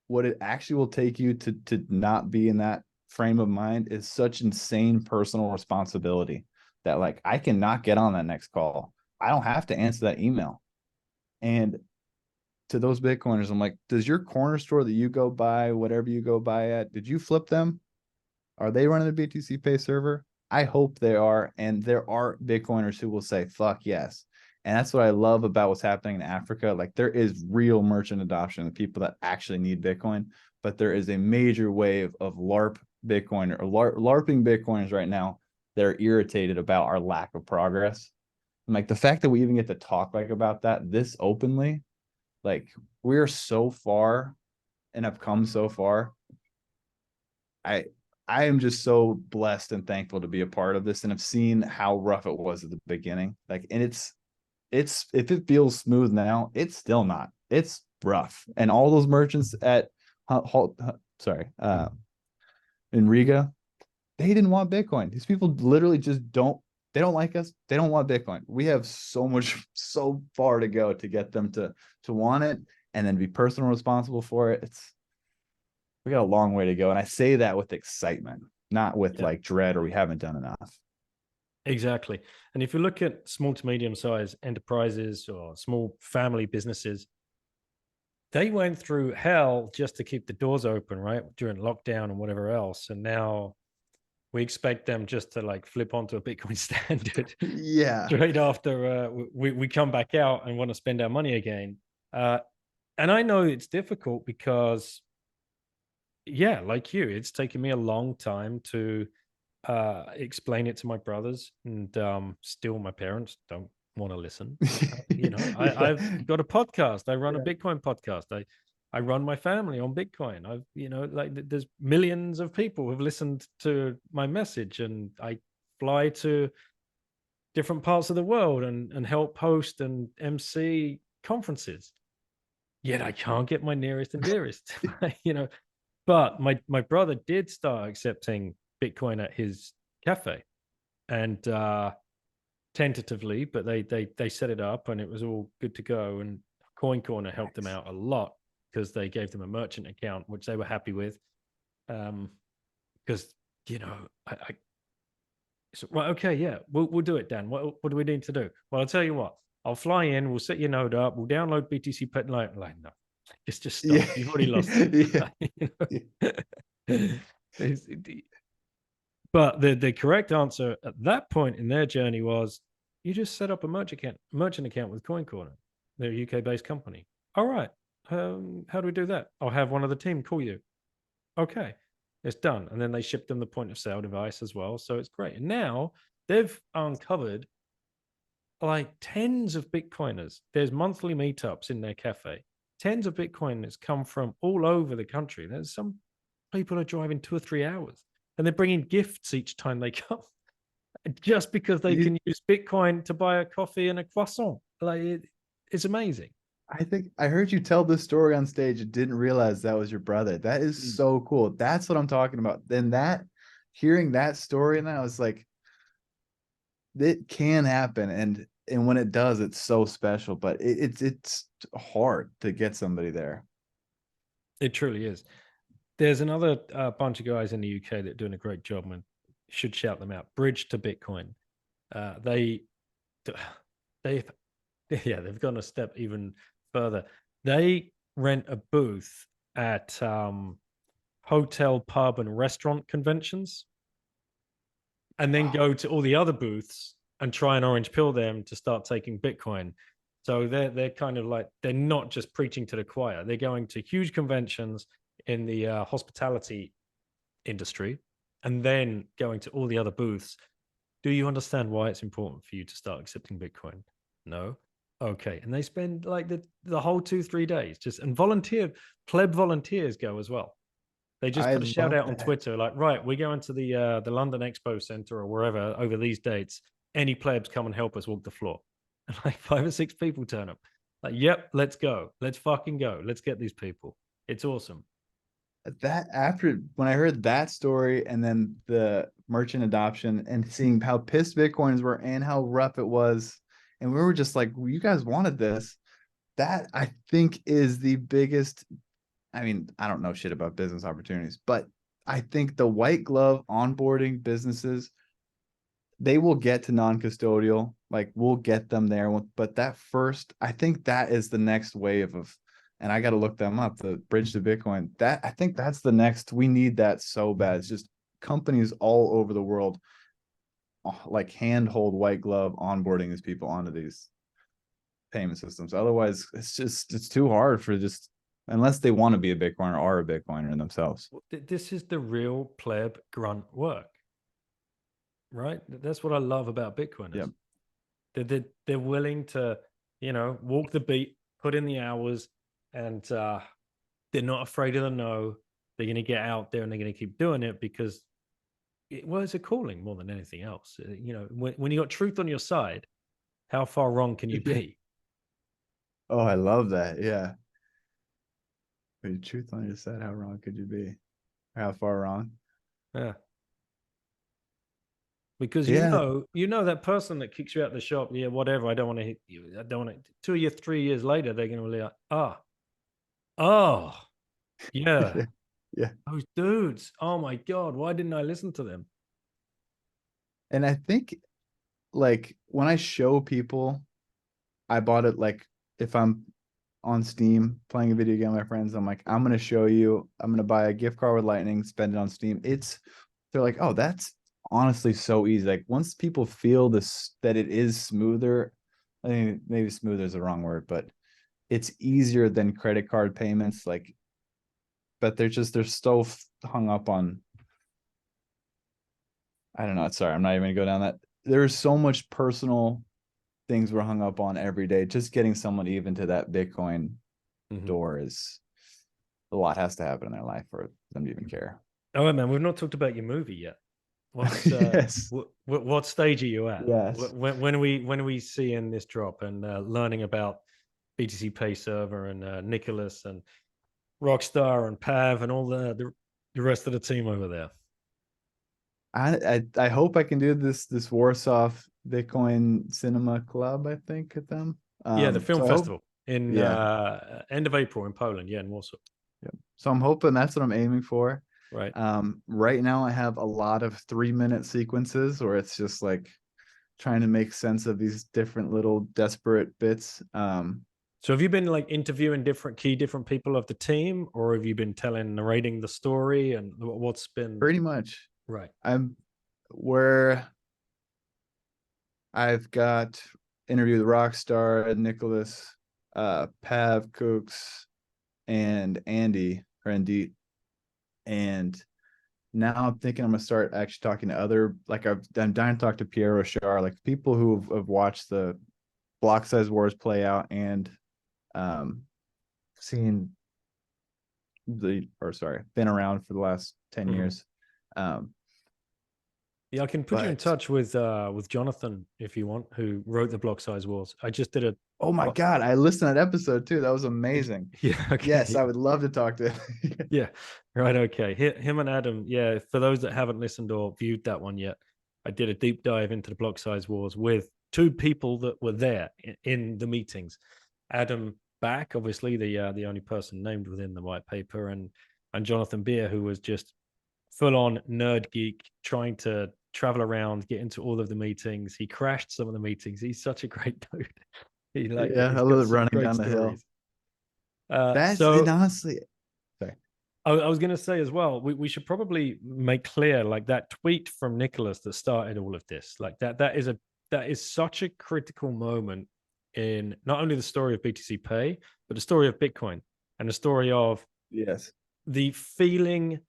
What it actually will take you to not be in that frame of mind is such insane personal responsibility that, like, I cannot get on that next call. I don't have to answer that email. And to those Bitcoiners, I'm like, does your corner store that you go buy, whatever you go buy at, did you flip them? Are they running the BTCPAY server? I hope they are. And there are Bitcoiners who will say, fuck yes. And that's what I love about what's happening in Africa. Like, there is real merchant adoption of people that actually need Bitcoin, but there is a major wave of LARP Bitcoiner or LARPing Bitcoiners right now that are irritated about our lack of progress. And like, the fact that we even get to talk like about that this openly, like, we're so far and have come so far. I am just so blessed and thankful to be a part of this, and have seen how rough it was at the beginning. Like, and it's if it feels smooth now, it's still not. It's rough. And all those merchants at in Riga, they didn't want Bitcoin. These people literally just they don't like us. They don't want Bitcoin. We have so far to go to get them to want it and then be personally responsible for it. We got a long way to go. And I say that with excitement, not with like dread or we haven't done enough. Exactly. And if you look at small to medium sized enterprises or small family businesses, they went through hell just to keep the doors open, right? During lockdown and whatever else. And now we expect them just to like flip onto a Bitcoin standard. Yeah. Straight after we come back out and want to spend our money again. And I know it's difficult because, yeah, like you, it's taken me a long time to explain it to my brothers, and still my parents don't want to listen. I've got a podcast. I run a Bitcoin podcast. I run my family on Bitcoin. There's millions of people who have listened to my message, and I fly to different parts of the world and help host and MC conferences. Yet I can't get my nearest and dearest, But my brother did start accepting Bitcoin at his cafe, and tentatively, but they set it up and it was all good to go. And Coin Corner helped them out a lot because they gave them a merchant account, which they were happy with. Because right, okay, yeah, we'll do it, Dan. What do we need to do? Well, I'll tell you what. I'll fly in. We'll set your node up. We'll download BTCPAY. Like no, just stop. Yeah. You've already lost it. But the correct answer at that point in their journey was, you just set up a merchant account with Coin Corner. They're a UK-based company. All right. How do we do that? I'll have one of the team call you. Okay, it's done. And then they shipped them the point of sale device as well. So it's great. And now they've uncovered like tens of Bitcoiners. There's monthly meetups in their cafe. Tens of Bitcoiners come from all over the country. There's some people are driving 2 or 3 hours, and they're bringing gifts each time they come, just because they can use Bitcoin to buy a coffee and a croissant. It's amazing. I think I heard you tell this story on stage and didn't realize that was your brother. That is so cool. That's what I'm talking about. Then hearing that story, and I was like, it can happen. And when it does, it's so special, but it's hard to get somebody there. It truly is. There's another bunch of guys in the UK that are doing a great job, and should shout them out. Bridge to Bitcoin. They've gone a step even further. They rent a booth at hotel, pub, and restaurant conventions, and then go to all the other booths and try and orange pill them to start taking Bitcoin. So they're kind of like, they're not just preaching to the choir. They're going to huge conventions in the hospitality industry, and then going to all the other booths. Do you understand why it's important for you to start accepting Bitcoin? No? Okay. And they spend like the whole 2-3 days and Pleb volunteers go as well. They just put a shout out on Twitter, like, right, we're going to the London Expo Center or wherever over these dates. Any plebs come and help us walk the floor. And like 5 or 6 people turn up. Like, yep, let's go. Let's fucking go. Let's get these people. It's awesome. When I heard that story and then the merchant adoption and seeing how pissed Bitcoiners were and how rough it was, and we were just like, well, you guys wanted this. That I think is the biggest. I mean, I don't know shit about business opportunities, but I think the white glove onboarding businesses, they will get to non-custodial, like we'll get them there. But that first, I think that is the next wave of, and I got to look them up, the bridge to Bitcoin. That I think that's the next, we need that so bad. It's just companies all over the world, like handhold white glove onboarding these people onto these payment systems. Otherwise, it's too hard for just, unless they want to be a Bitcoiner or a Bitcoiner themselves. This is the real pleb grunt work, right? That's what I love about Bitcoiners. Yep. They're willing to, walk the beat, put in the hours, and they're not afraid of the no. They're going to get out there and they're going to keep doing it because it's a calling more than anything else. When you got truth on your side, how far wrong can you be? Oh, I love that. Yeah. With truth on your side, how wrong could you be? How far wrong? Yeah. Because you know that person that kicks you out the shop, whatever, I don't want to hit you. I don't want to. 2 years, 3 years later, they're going to be like, yeah. Yeah. Those dudes. Oh my God, why didn't I listen to them? And I think like when I show people, I bought it, like if I'm on Steam playing a video game with my friends, I'm like, I'm going to show you, I'm going to buy a gift card with Lightning, spend it on Steam. They're like, oh, that's honestly so easy. Like once people feel this, that it is smoother, I think maybe smoother is the wrong word, but it's easier than credit card payments. Like, but they're so hung up on, I don't know. Sorry, I'm not even gonna go down that. There's so much personal things we're hung up on every day. Just getting someone even to that Bitcoin door is a lot has to happen in their life for them to even care. All right, man. We've not talked about your movie yet. What's Yes. what stage are you at? Yes. When are we seeing this drop and learning about BTCPAY server and Nicholas and Rockstar and Pav and all the rest of the team over there? I hope I can do this Warsaw Bitcoin Cinema Club, I think, at them. Yeah, the film so festival in yeah. end of April in Poland. Yeah, in Warsaw. Yeah. So I'm hoping that's what I'm aiming for. Right. Right now I have a lot of 3-minute sequences where it's just like trying to make sense of these different little desperate bits. So have you been like interviewing different people of the team, or have you been narrating the story, and what's been pretty much right? I've got interview with Rockstar, Nicholas, Pav, Cooks, and Andy or Andy. And now I'm thinking I'm gonna start actually talking to other, like I'm dying to talk to Pierre Rochard, like people who have watched the block size wars play out and seen been around for the last 10 years. Yeah, I can put you in touch with Jonathan if you want, who wrote the block size wars. I just did a Oh my God, I listened to that episode too. That was amazing. Yeah, okay. Yes, I would love to talk to him. Yeah, right, okay. Him and Adam, yeah, for those that haven't listened or viewed that one yet, I did a deep dive into the block size wars with two people that were there in the meetings. Adam Back, obviously the only person named within the white paper, and Jonathan Beer, who was just full on nerd geek, trying to travel around, get into all of the meetings. He crashed some of the meetings. He's such a great dude. He's I love running down the hill. Honestly, sorry. I was going to say as well, we should probably make clear, like, that tweet from Nicholas that started all of this, like that is such a critical moment in not only the story of BTCPay, but the story of Bitcoin and the story of the feeling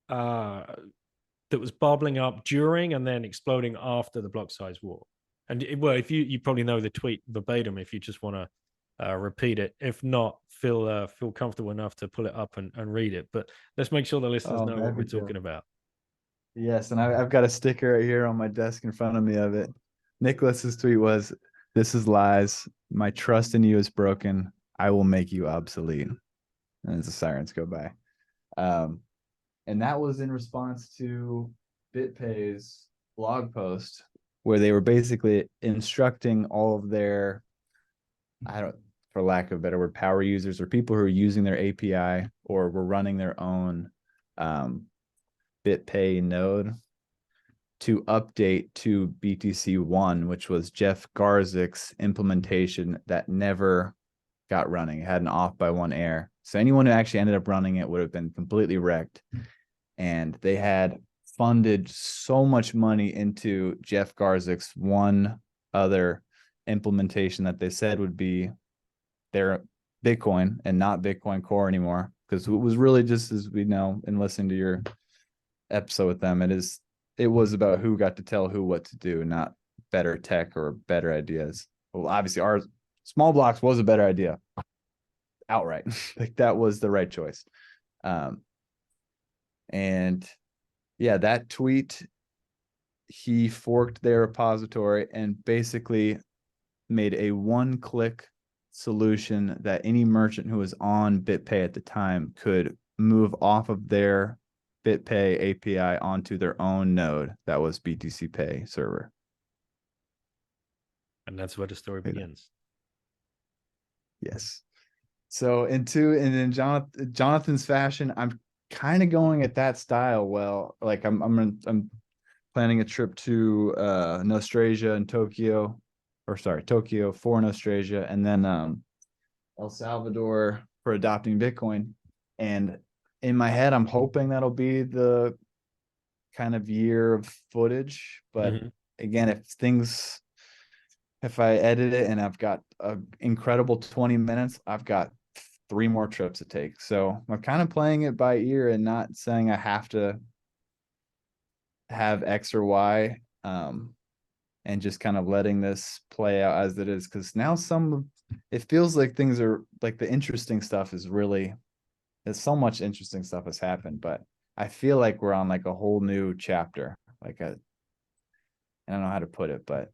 that was bubbling up during and then exploding after the block size war. And if you probably know the tweet verbatim, if you just want to repeat it. If not, feel comfortable enough to pull it up and read it. But let's make sure the listeners know what we're talking about. Yes, and I've got a sticker right here on my desk in front of me of it. Nicholas's tweet was, "This is lies. My trust in you is broken. I will make you obsolete." And as the sirens go by. And that was in response to BitPay's blog post where they were basically instructing all of their, for lack of a better word, power users or people who are using their API or were running their own BitPay node to update to BTC1, which was Jeff Garzik implementation that never got running. It had an off by one error. So anyone who actually ended up running it would have been completely wrecked. And they had funded so much money into Jeff Garzik's one other implementation that they said would be their Bitcoin and not Bitcoin Core anymore. Because it was really, just as we know in listening to your episode with them, it was about who got to tell who what to do, not better tech or better ideas. Well, obviously our small blocks was a better idea outright. Like that was the right choice. And yeah, that tweet, he forked their repository and basically made a one-click solution that any merchant who was on BitPay at the time could move off of their BitPay API onto their own node that was BTCPay server. And that's where the story begins. Yes. So in Jonathan's fashion, I'm kind of going at that style. Well, like I'm planning a trip to Nostrasia and Tokyo for Nostrasia, and then El Salvador for adopting Bitcoin. And in my head, I'm hoping that'll be the kind of year of footage. But again, if I edit it and I've got an incredible 20 minutes, I've got 3 more trips to take. So I'm kind of playing it by ear and not saying I have to have X or Y. And and just kind of letting this play out as it is. Because now it feels like things are like the interesting stuff is really, there's so much interesting stuff has happened, but I feel like we're on like a whole new chapter. I don't know how to put it, but.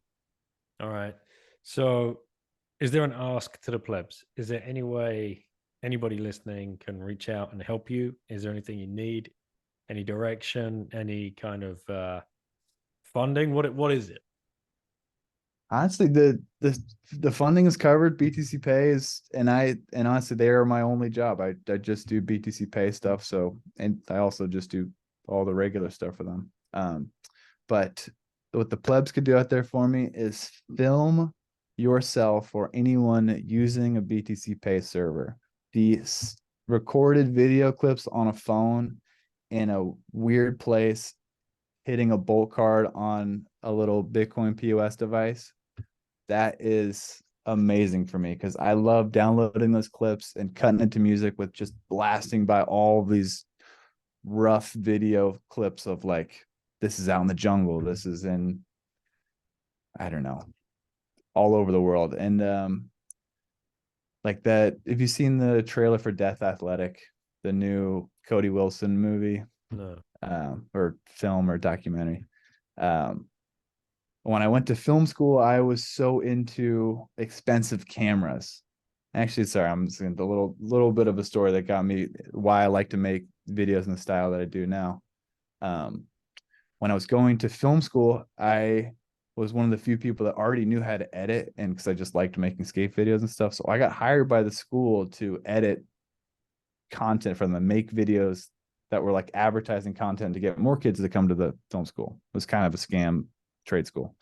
All right. So is there an ask to the plebs? Is there any way anybody listening can reach out and help you? Is there anything you need? Any direction? Any kind of funding? What is it? Honestly, the funding is covered. BTCPAY is, and honestly, they are my only job. I just do BTCPAY stuff. So, and I also just do all the regular stuff for them. But what the plebs could do out there for me is film yourself or anyone using a BTCPAY server. The recorded video clips on a phone in a weird place, hitting a bolt card on a little Bitcoin POS device. That is amazing for me because I love downloading those clips and cutting into music with just blasting by all these rough video clips of like, this is out in the jungle. This is in, I don't know, all over the world. And like that, have you seen the trailer for Death Athletic, the new Cody Wilson movie? No. Or film or documentary. When I went to film school, I was so into expensive cameras. Actually, sorry, I'm just going to a little bit of a story that got me why I like to make videos in the style that I do now. When I was going to film school, I was one of the few people that already knew how to edit, and because I just liked making skate videos and stuff. So I got hired by the school to edit content for them and make videos that were like advertising content to get more kids to come to the film school. It was kind of a scam trade school.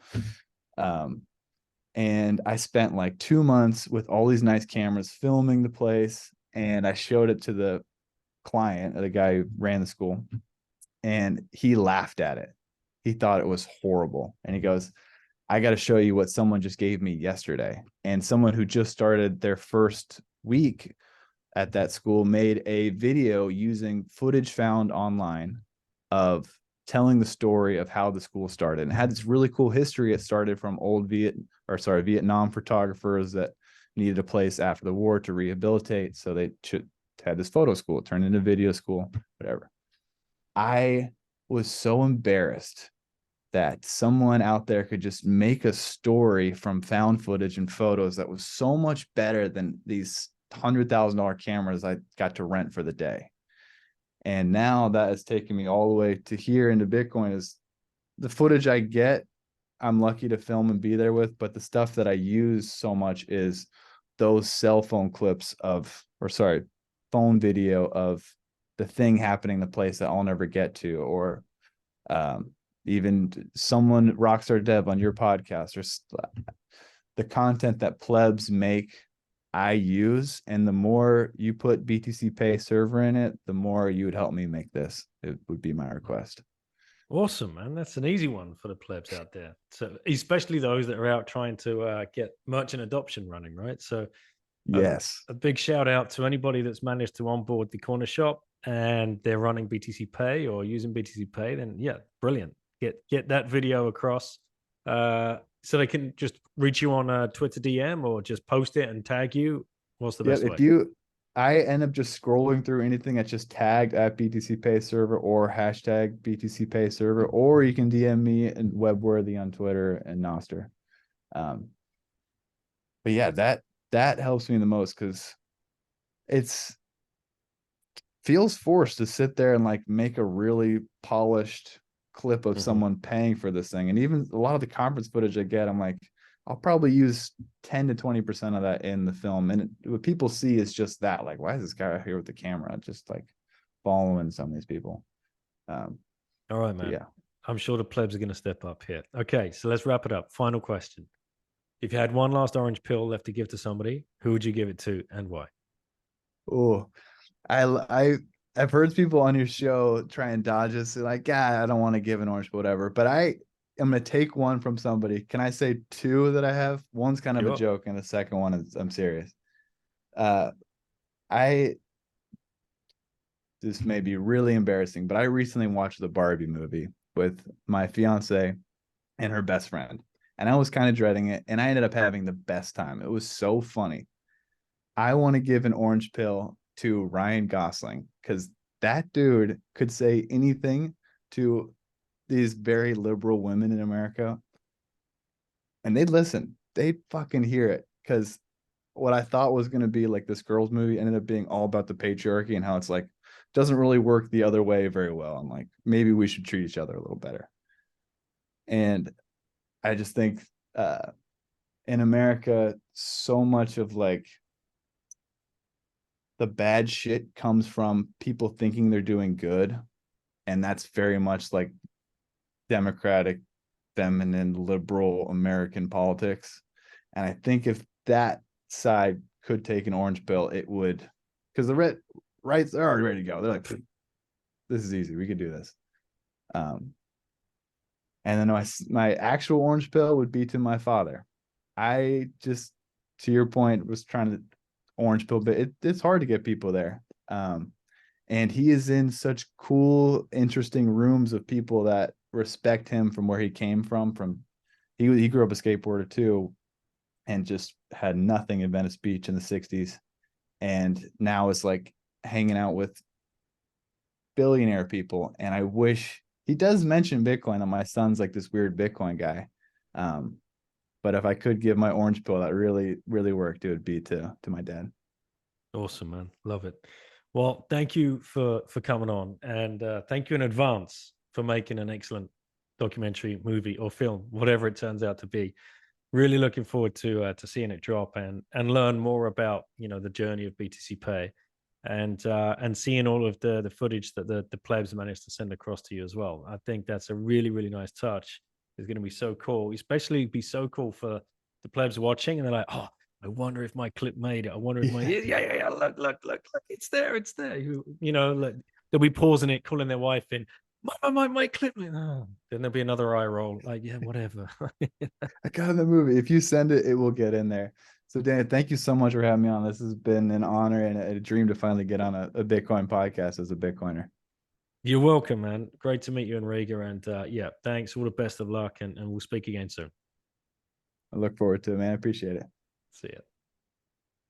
And I spent like 2 months with all these nice cameras filming the place. And I showed it to the client, the guy who ran the school, and he laughed at it. He thought it was horrible. And he goes, I got to show you what someone just gave me yesterday. And someone who just started their first week at that school made a video using footage found online of telling the story of how the school started, and it had this really cool history. It started from Vietnam photographers that needed a place after the war to rehabilitate. So they had this photo school, it turned into video school, whatever. I was so embarrassed that someone out there could just make a story from found footage and photos that was so much better than these $100,000 cameras I got to rent for the day. And now that has taken me all the way to here into Bitcoin. Is the footage I get, I'm lucky to film and be there with, but the stuff that I use so much is those cell phone clips phone video of the thing happening in the place that I'll never get to, or even someone, Rockstar Dev on your podcast, or the content that plebs make, I use. And the more you put BTCPay server in it, the more you would help me make this. It would be my request. Awesome, man. That's an easy one for the plebs out there. So especially those that are out trying to get merchant adoption running, right? So yes, a big shout out to anybody that's managed to onboard the corner shop and they're running BTCPay or using BTCPay. Then yeah, brilliant. Get that video across. So they can just reach you on a Twitter DM or just post it and tag you. What's the best way? I end up just scrolling through anything that's just tagged at BTCPay server or hashtag BTCPay server, or you can DM me and Webworthy on Twitter and Noster. But yeah, that helps me the most because feels forced to sit there and like make a really polished clip of someone paying for this thing. And even a lot of the conference footage I get, I'm like, I'll probably use 10 to 20% of that in the film. And what people see is just that, like, why is this guy out here with the camera? Just like following some of these people. All right, man. Yeah. I'm sure the plebs are going to step up here. Okay, so let's wrap it up. Final question. If you had one last orange pill left to give to somebody, who would you give it to and why? Oh, I've heard people on your show try and dodge us, like, I don't want to give an orange, whatever. But I'm going to take one from somebody. Can I say two that I have? One's kind of a joke, and the second one is I'm serious. This may be really embarrassing, but I recently watched the Barbie movie with my fiance and her best friend. and I was kind of dreading it, and I ended up having the best time. It was so funny. I want to give an orange pill to Ryan Gosling, because that dude could say anything to these very liberal women in America, and they'd listen. They'd fucking hear it, because what I thought was going to be like this girls movie ended up being all about the patriarchy and how it's like doesn't really work the other way very well. I'm like, maybe we should treat each other a little better. And I just think in America, so much of like the bad shit comes from people thinking they're doing good. And that's very much like democratic, feminine, liberal American politics. And I think if that side could take an orange pill, it would, because the rights, they're already ready to go. They're like, this is easy. We could do this. And then my actual orange pill would be to my father. I just, to your point, was trying to orange pill, but it's hard to get people there. And he is in such cool, interesting rooms of people that respect him from where he came from. He grew up a skateboarder too, and just had nothing in Venice Beach in the 60s. And now is like hanging out with billionaire people. And I wish he does mention Bitcoin, and my son's like this weird Bitcoin guy. But if I could give my orange pill that really, really worked, it would be to my dad. Awesome, man. Love it. Well, thank you for coming on, and thank you in advance for making an excellent documentary, movie, or film, whatever it turns out to be. Really looking forward to seeing it drop and learn more about the journey of BTCPAY, and seeing all of the footage that the plebs managed to send across to you as well. I think that's a really, really nice touch. It's going to be so cool, especially be so cool for the plebs watching, and they're like, oh, I wonder if my clip made it. I wonder if my yeah. Look, it's there. Like, they'll be pausing it, calling their wife in. My clip. Oh. Then there'll be another eye roll. Like, yeah, whatever. I got in the movie. If you send it, it will get in there. So Dan, thank you so much for having me on. This has been an honor and a dream to finally get on a Bitcoin podcast as a Bitcoiner. You're welcome, man. Great to meet you in Riga. And yeah, thanks. All the best of luck, and we'll speak again soon. I look forward to it, man. I appreciate it. See ya.